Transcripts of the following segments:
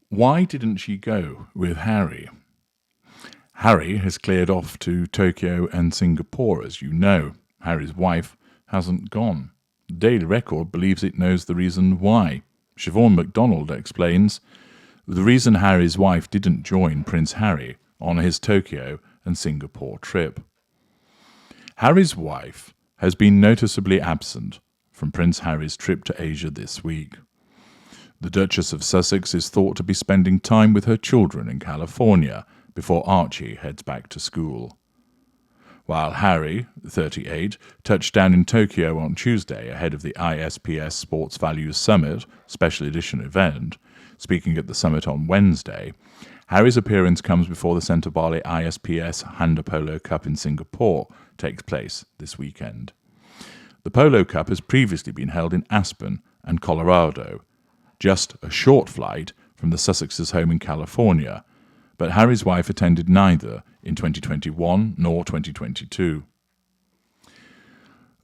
Why didn't she go with Harry? Harry has cleared off to Tokyo and Singapore, as you know. Harry's wife hasn't gone. The Daily Record believes it knows the reason why. Siobhan MacDonald explains the reason Harry's wife didn't join Prince Harry on his Tokyo and Singapore trip. Harry's wife has been noticeably absent from Prince Harry's trip to Asia this week. The Duchess of Sussex is thought to be spending time with her children in California before Archie heads back to school. While Harry, 38, touched down in Tokyo on Tuesday ahead of the ISPS Sports Values Summit special edition event, speaking at the summit on Wednesday, Harry's appearance comes before the Centre Bali ISPS Handa Polo Cup in Singapore takes place this weekend. The Polo Cup has previously been held in Aspen and Colorado, just a short flight from the Sussexes' home in California, but Harry's wife attended neither in 2021 nor 2022.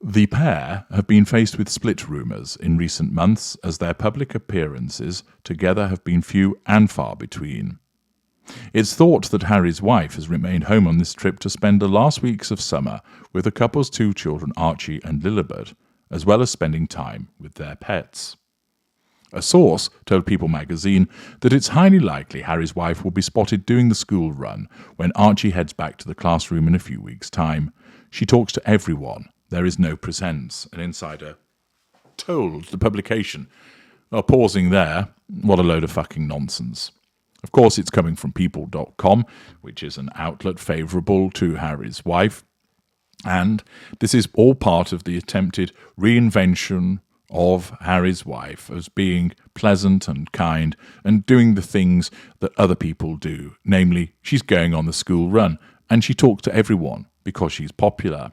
The pair have been faced with split rumours in recent months as their public appearances together have been few and far between. It's thought that Harry's wife has remained home on this trip to spend the last weeks of summer with the couple's two children Archie and Lilibet, as well as spending time with their pets. A source told People magazine that it's highly likely Harry's wife will be spotted doing the school run when Archie heads back to the classroom in a few weeks' time. She talks to everyone. There is no presence, an insider told the publication. Pausing there, what a load of fucking nonsense. Of course, it's coming from People.com, which is an outlet favourable to Harry's wife. And this is all part of the attempted reinvention of Harry's wife as being pleasant and kind and doing the things that other people do. Namely, she's going on the school run and she talks to everyone because she's popular.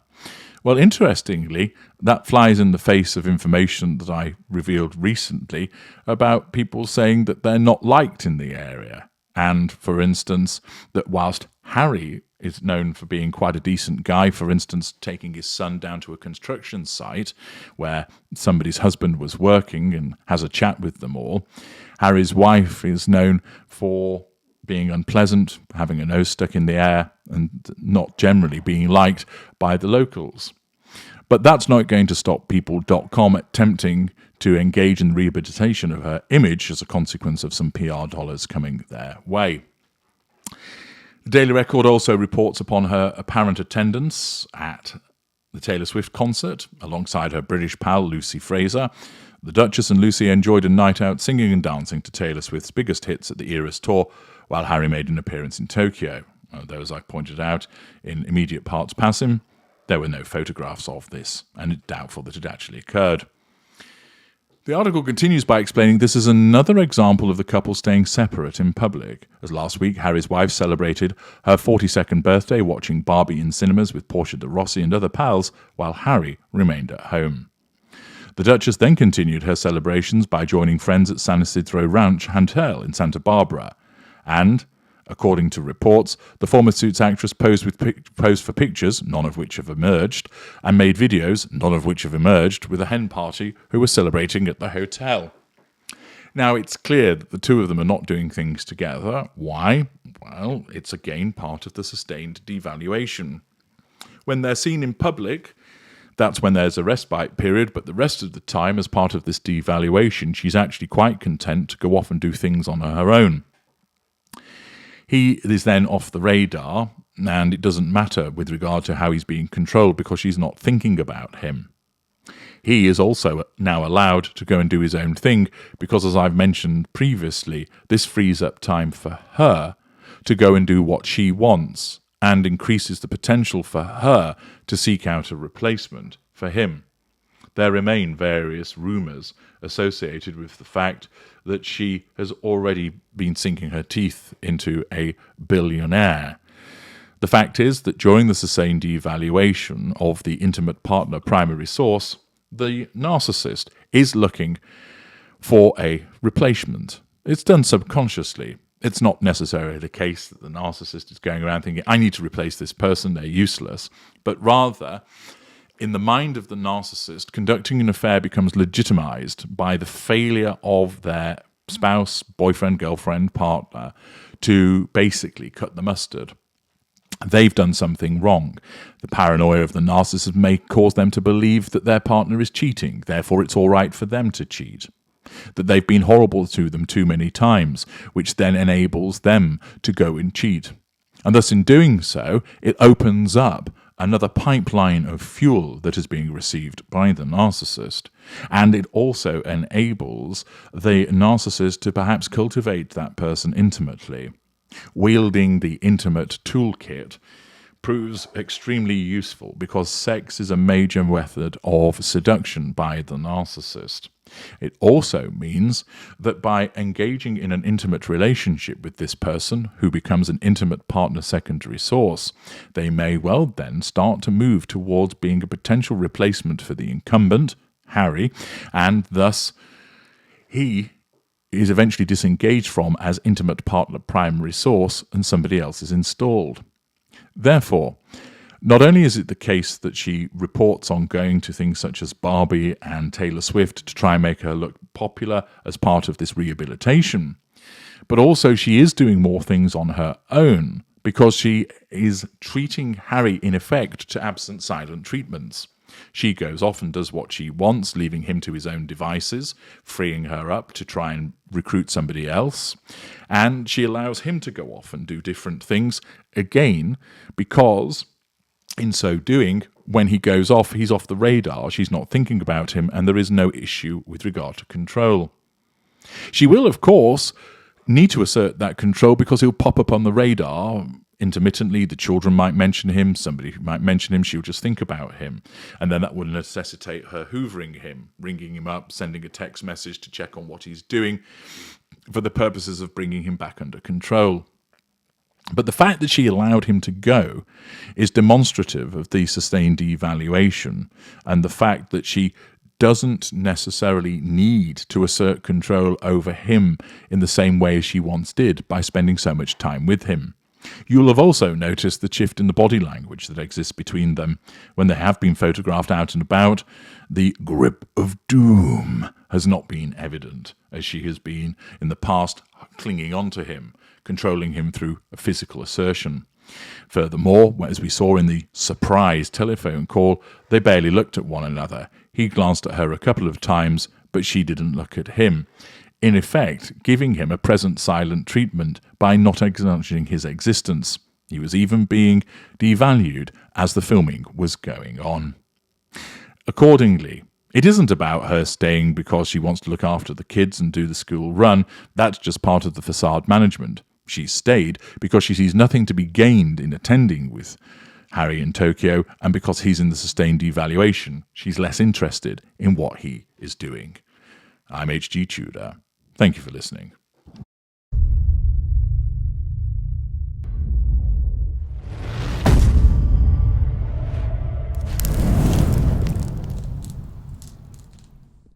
Well, interestingly, that flies in the face of information that I revealed recently about people saying that they're not liked in the area. And, for instance, that whilst Harry is known for being quite a decent guy, for instance, taking his son down to a construction site where somebody's husband was working and has a chat with them all, Harry's wife is known for being unpleasant, having a nose stuck in the air, and not generally being liked by the locals. But that's not going to stop People.com attempting to engage in the rehabilitation of her image as a consequence of some PR dollars coming their way. The Daily Record also reports upon her apparent attendance at the Taylor Swift concert alongside her British pal Lucy Fraser. The Duchess and Lucy enjoyed a night out singing and dancing to Taylor Swift's biggest hits at the Eras tour, while Harry made an appearance in Tokyo. Though, as I pointed out in immediate parts passing, there were no photographs of this, and it's doubtful that it actually occurred. The article continues by explaining this is another example of the couple staying separate in public, as last week Harry's wife celebrated her 42nd birthday watching Barbie in cinemas with Portia de Rossi and other pals, while Harry remained at home. The Duchess then continued her celebrations by joining friends at San Isidro Ranch Hotel in Santa Barbara, and, according to reports, the former Suits actress posed for pictures, none of which have emerged, and made videos, none of which have emerged, with a hen party who were celebrating at the hotel. Now, it's clear that the two of them are not doing things together. Why? Well, it's again part of the sustained devaluation. When they're seen in public, that's when there's a respite period, but the rest of the time, as part of this devaluation, she's actually quite content to go off and do things on her own. He is then off the radar, and it doesn't matter with regard to how he's being controlled because she's not thinking about him. He is also now allowed to go and do his own thing because, as I've mentioned previously, this frees up time for her to go and do what she wants and increases the potential for her to seek out a replacement for him. There remain various rumours associated with the fact that she has already been sinking her teeth into a billionaire. The fact is that during the sustained devaluation of the intimate partner primary source, the narcissist is looking for a replacement. It's done subconsciously. It's not necessarily the case that the narcissist is going around thinking, I need to replace this person, they're useless, but rather, in the mind of the narcissist, conducting an affair becomes legitimized by the failure of their spouse, boyfriend, girlfriend, partner to basically cut the mustard. They've done something wrong. The paranoia of the narcissist may cause them to believe that their partner is cheating, therefore it's all right for them to cheat. That they've been horrible to them too many times, which then enables them to go and cheat. And thus in doing so, it opens up another pipeline of fuel that is being received by the narcissist. And it also enables the narcissist to perhaps cultivate that person intimately. Wielding the intimate toolkit proves extremely useful because sex is a major method of seduction by the narcissist. It also means that by engaging in an intimate relationship with this person, who becomes an intimate partner secondary source, they may well then start to move towards being a potential replacement for the incumbent, Harry, and thus he is eventually disengaged from as intimate partner primary source and somebody else is installed. Therefore, not only is it the case that she reports on going to things such as Barbie and Taylor Swift to try and make her look popular as part of this rehabilitation, but also she is doing more things on her own because she is treating Harry in effect to absent silent treatments. She goes off and does what she wants, leaving him to his own devices, freeing her up to try and recruit somebody else. And she allows him to go off and do different things, again, because in so doing, when he goes off, he's off the radar, she's not thinking about him, and there is no issue with regard to control. She will, of course, need to assert that control because he'll pop up on the radar intermittently. The children might mention him, somebody might mention him, she'll just think about him. And then that will necessitate her hoovering him, ringing him up, sending a text message to check on what he's doing for the purposes of bringing him back under control. But the fact that she allowed him to go is demonstrative of the sustained devaluation and the fact that she doesn't necessarily need to assert control over him in the same way as she once did by spending so much time with him. You'll have also noticed the shift in the body language that exists between them. When they have been photographed out and about, the grip of doom has not been evident, as she has been in the past, clinging on to him, controlling him through a physical assertion. Furthermore, as we saw in the surprise telephone call, they barely looked at one another. He glanced at her a couple of times, but she didn't look at him, in effect giving him a present silent treatment by not acknowledging his existence. He was even being devalued as the filming was going on. Accordingly, it isn't about her staying because she wants to look after the kids and do the school run. That's just part of the facade management. She stayed because she sees nothing to be gained in attending with Harry in Tokyo, and because he's in the sustained devaluation, she's less interested in what he is doing. I'm H.G. Tudor. Thank you for listening.